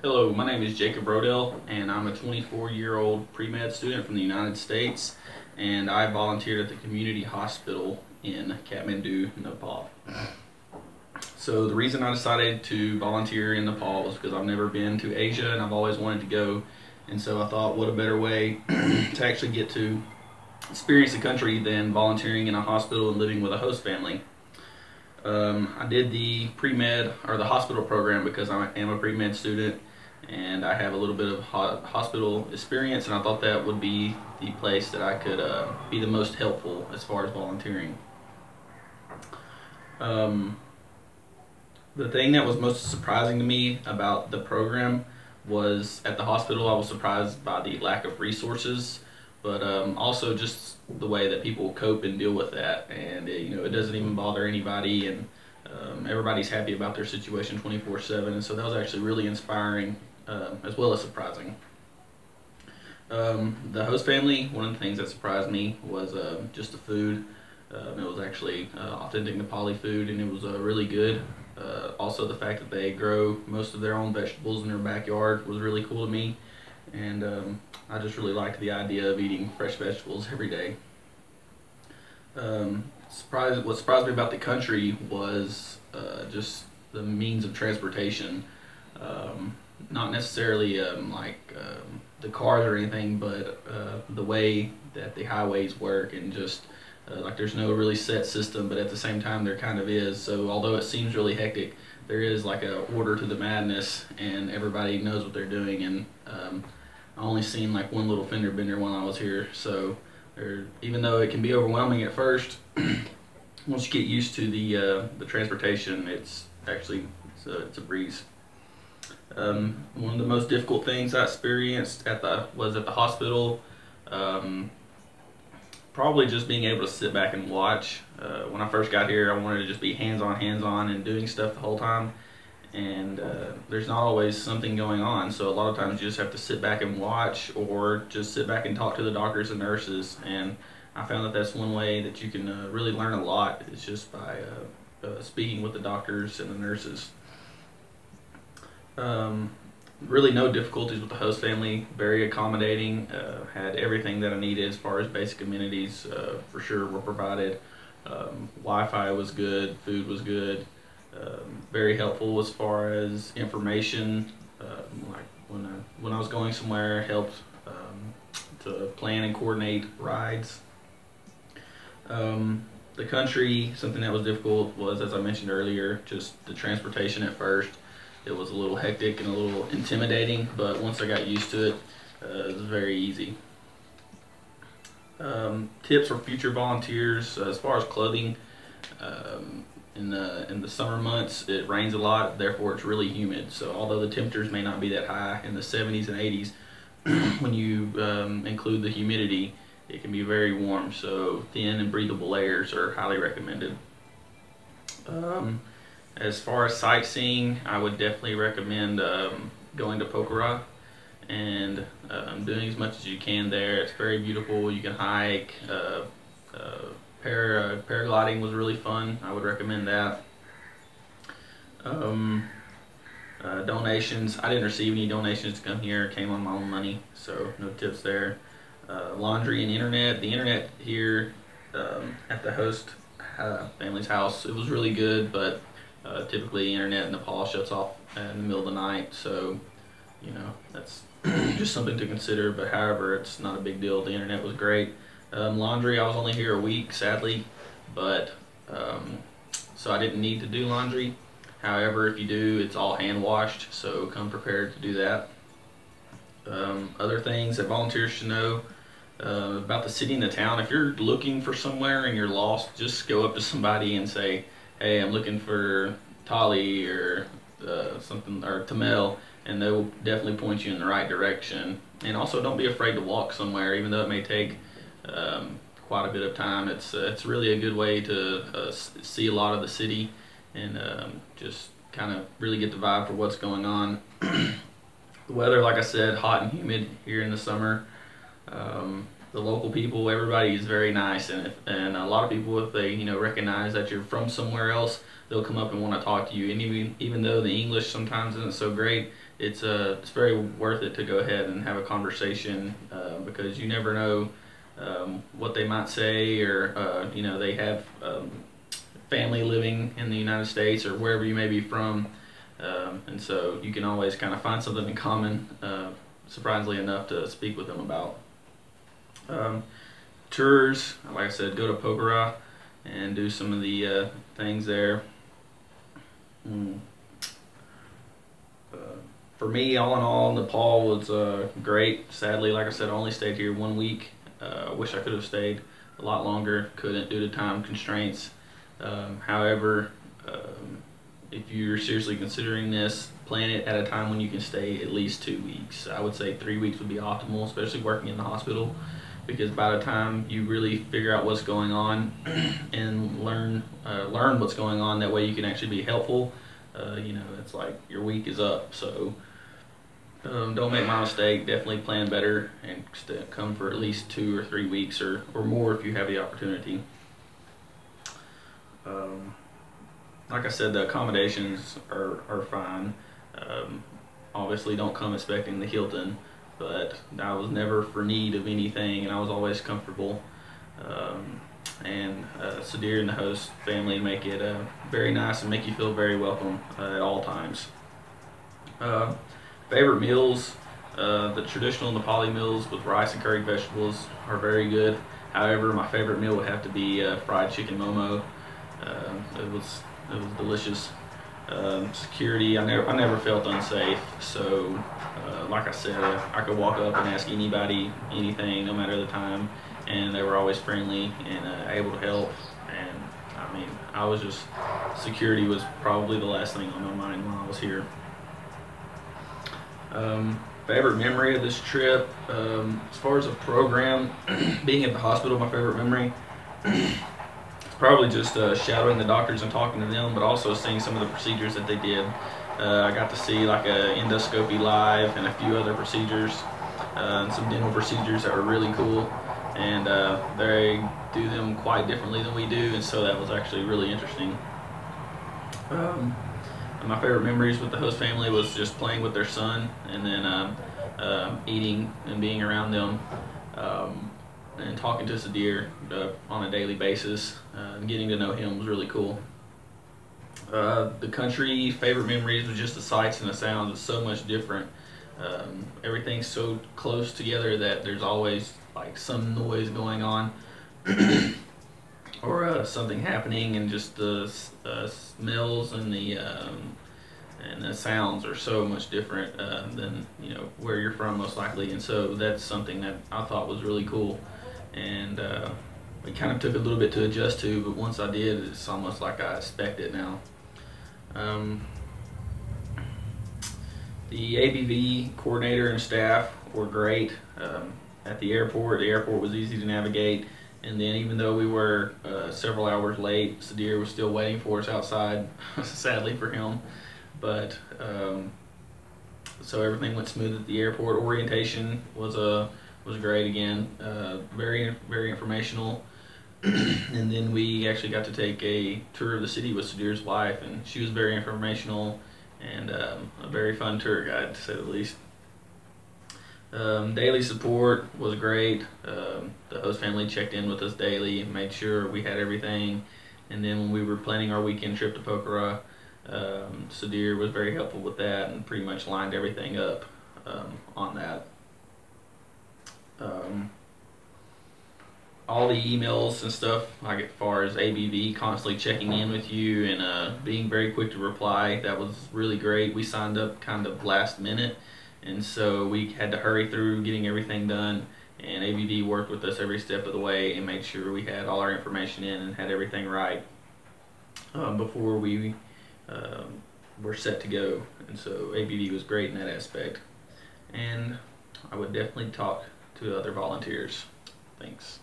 Hello, my name is Jacob Rodell, and I'm a 24-year-old pre-med student from the United States, and I volunteered at the community hospital in Kathmandu, Nepal. So the reason I decided to volunteer in Nepal was because I've never been to Asia and I've always wanted to go, and so I thought, what a better way to actually get to experience the country than volunteering in a hospital and living with a host family. I did the pre-med or the hospital program because I am a pre-med student and I have a little bit of hospital experience, and I thought that would be the place that I could be the most helpful as far as volunteering. The thing that was most surprising to me about the program was at the hospital I was surprised by the lack of resources, but also just the way that people cope and deal with that, and it doesn't even bother anybody, and everybody's happy about their situation 24/7, and so that was actually really inspiring as well as surprising. The host family, one of the things that surprised me was just the food. It was actually authentic Nepali food, and it was really good. Also, the fact that they grow most of their own vegetables in their backyard was really cool to me, and I just really liked the idea of eating fresh vegetables every day. What surprised me about the country was just the means of transportation. Not necessarily the cars or anything, but the way that the highways work, and just like there's no really set system, but at the same time there kind of is. So although it seems really hectic, there is like a order to the madness, and everybody knows what they're doing. And I only seen like one little fender bender when I was here, so even though it can be overwhelming at first, once you get used to the transportation, it's actually it's a breeze. One of the most difficult things I experienced was at the hospital. Probably just being able to sit back and watch. When I first got here, I wanted to just be hands-on, and doing stuff the whole time. And there's not always something going on, so a lot of times you just have to sit back and watch, or just sit back and talk to the doctors and nurses. And I found that that's one way that you can really learn a lot, is just by speaking with the doctors and the nurses. Really no difficulties with the host family, very accommodating, had everything that I needed as far as basic amenities for sure were provided. Wi-Fi was good, food was good, very helpful as far as information, like when I was going somewhere, helped to plan and coordinate rides. The country, something that was difficult was, as I mentioned earlier, just the transportation at first. It was a little hectic and a little intimidating, but once I got used to it, it was very easy. Tips for future volunteers as far as clothing. In the summer months, it rains a lot, therefore it's really humid. So although the temperatures may not be that high in the 70s and 80s, when you include the humidity, it can be very warm. So thin and breathable layers are highly recommended. As far as sightseeing, I would definitely recommend going to Pokhara and doing as much as you can there. It's very beautiful. You can hike. Paragliding was really fun. I would recommend that. Donations. I didn't receive any donations to come here. It came on my own money, so no tips there. Laundry and internet. The internet here at the host family's house, it was really good, but typically internet in Nepal shuts off in the middle of the night, so that's just something to consider. But however, it's not a big deal. The internet was great. Laundry, I was only here a week, sadly, but so I didn't need to do laundry. However, if you do, it's all hand washed, so come prepared to do that. Other things that volunteers should know about the city and the town: if you're looking for somewhere and you're lost, just go up to somebody and say, "Hey, I'm looking for Tali or something, or Tamil," and they'll definitely point you in the right direction. And also, don't be afraid to walk somewhere, even though it may take quite a bit of time. It's really a good way to see a lot of the city, and just kind of really get the vibe for what's going on. The weather, like I said, hot and humid here in the summer. The local people, everybody is very nice, and a lot of people, if they recognize that you're from somewhere else, they'll come up and want to talk to you. And even though the English sometimes isn't so great, it's very worth it to go ahead and have a conversation, because you never know what they might say, or you know, they have family living in the United States or wherever you may be from, and so you can always kind of find something in common, surprisingly enough, to speak with them about. Tours, like I said, go to Pokhara and do some of the things there. For me, all in all, Nepal was great. Sadly, like I said, I only stayed here 1 week. I wish I could have stayed a lot longer, couldn't due to time constraints. However, if you're seriously considering this, plan it at a time when you can stay at least 2 weeks. I would say 3 weeks would be optimal, especially working in the hospital, because by the time you really figure out what's going on and learn what's going on, that way you can actually be helpful. You know, it's like your week is up. So don't make my mistake. Definitely plan better and come for at least 2 or 3 weeks or more if you have the opportunity. Like I said, the accommodations are fine. Obviously, don't come expecting the Hilton, but I was never for need of anything, and I was always comfortable. Sadir and the host family make it very nice and make you feel very welcome at all times. Favorite meals, the traditional Nepali meals with rice and curried vegetables are very good. However, my favorite meal would have to be fried chicken momo. It was delicious. Security, I never felt unsafe. So, like I said, I could walk up and ask anybody anything, no matter the time, and they were always friendly and able to help. And I mean, security was probably the last thing on my mind when I was here. Favorite memory of this trip, as far as a program, being at the hospital, my favorite memory, probably just shadowing the doctors and talking to them, but also seeing some of the procedures that they did. I got to see like a endoscopy live and a few other procedures, and some dental procedures that were really cool, and they do them quite differently than we do, and so that was actually really interesting. My favorite memories with the host family was just playing with their son, and then eating and being around them, and talking to Sadir on a daily basis. Getting to know him was really cool. The country, favorite memories was just the sights and the sounds. It's so much different. Everything's so close together that there's always like some noise going on or something happening, and just the smells and the sounds are so much different than, you know, where you're from, most likely. And so that's something that I thought was really cool, and it kind of took a little bit to adjust to, but once I did, it's almost like I expect it now. The ABV coordinator and staff were great. At the airport was easy to navigate, and then even though we were several hours late, Sadir was still waiting for us outside, sadly for him. But so everything went smooth at the airport. Orientation was great again, very informational. And then we actually got to take a tour of the city with Sadir's wife, and she was very informational and a very fun tour guide, to say the least. Daily support was great. The host family checked in with us daily and made sure we had everything. And then when we were planning our weekend trip to Pokhara, Sadir was very helpful with that and pretty much lined everything up on that. All the emails and stuff, like as far as ABV constantly checking in with you and being very quick to reply, that was really great. We signed up kind of last minute, and so we had to hurry through getting everything done, and ABV worked with us every step of the way and made sure we had all our information in and had everything right before we were set to go. And so ABV was great in that aspect, and I would definitely talk to other volunteers. Thanks.